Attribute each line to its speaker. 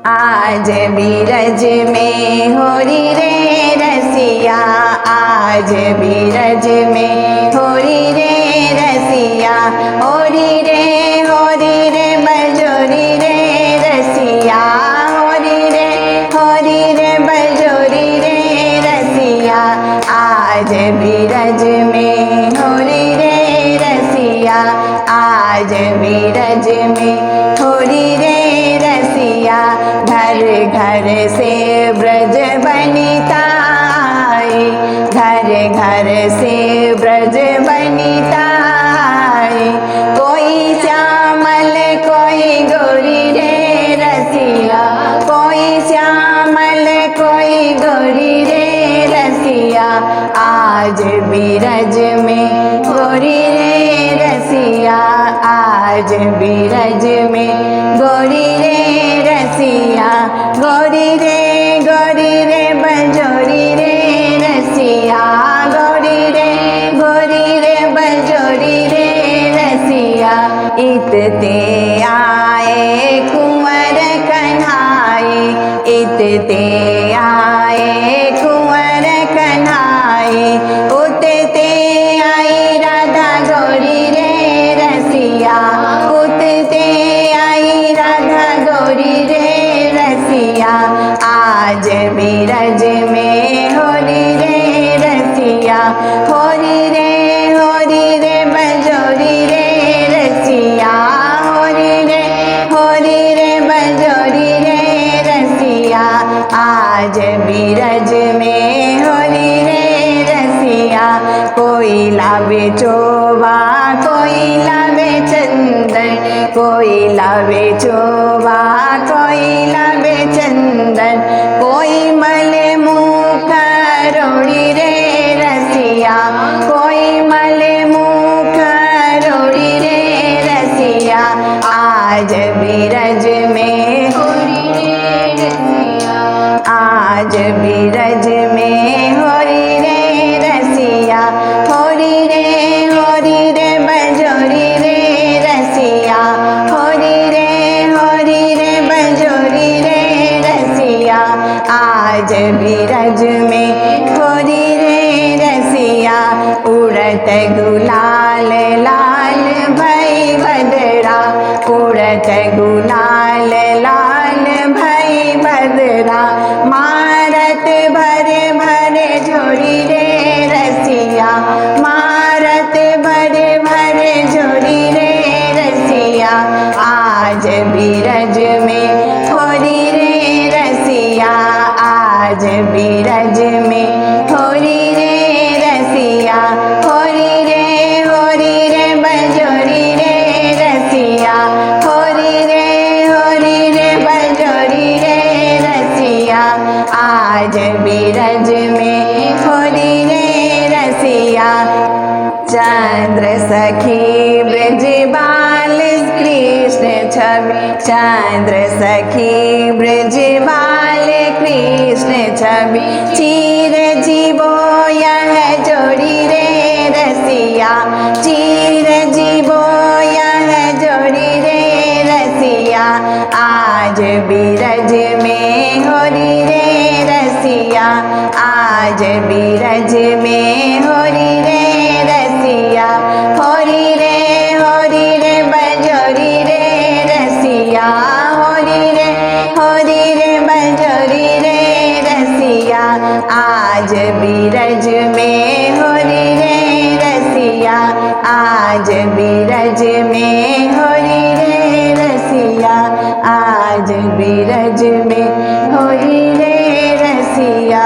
Speaker 1: आज बीरज में होरी रे रसिया, आज बीरज में होरी रे रसिया, होरी रे बलजोरी रे रसिया, होरी रे बलजोरी रे रसिया। आज बीरज में होरी रे रसिया, आज बीरज में होरी रे रसिया। घर घर से ब्रज बनिता आई, घर घर से ब्रज बनिता आई। कोई श्यामल कोई गोरी रे रसिया, कोई श्यामल कोई गोरी रे रसिया। आज बीरज में गोरी रे रसिया, आज बीरज में गोरी रे रसिया। गोरी रे बलजोरी रे रसिया, गोरी रे बलजोरी रे रसिया। इतते आए कुंवर कन्हाई, इतते आए कुंवर कन्हाई। उतते आई राधा गोरी रे रसिया, उतते आई राधा गोरी रे रसिया। आज बीरज में होरी रे रसिया, होरी रे बलजोरी रे रसिया, होरी रे बलजोरी रे रसिया। आज बीरज में होरी रे रसिया। कोई लावे चोबा कोई लावे चंदन, कोई लावे चोबा कोई लावे चंदन। कोई मले मुख रोड़ी रे रसिया, कोई मले मुख रोड़ी रे रसिया। आज बीरज में होरी रे रसिया, आज बीरज में होरी रे रसिया। होरी रे बलजोरी रे रसिया, होरी रे बलजोरी रे रसिया। आज बीरज में होरी रे रसिया। उड़त गुलाल लाल भई बदरा, उड़त गुलाल लाल भई बदरा। मारत भरे भरे झोरी रे रसिया, मारत भरे भरे झोरी रे रसिया। आज बीरज में होरी रे रसिया, आज बीरज में होरी रे रसिया। होरी रे बलजोरी रे रसिया, होरी रे बलजोरी रे रसिया। आज बीरज में होरी रे रसिया। चंद्र सखी ब्रजबाल कृष्ण छवि, चंद्र सखी ब्रजबाल कृष्ण छवि। चीर जीवो यह जोड़ी रे रसिया, चीर जीवो यह जोड़ी रे रसिया। आज बीरज में होरी रे रसिया, आज बीरज में होरी रे रसिया। होरी रे बलजोरी रे रसिया, होरी रे बलजोरी रे रसिया। आज बीरज में होरी रे रसिया, आज बीरज में होरी रे रसिया। आज बीरज में होरी रे रसिया।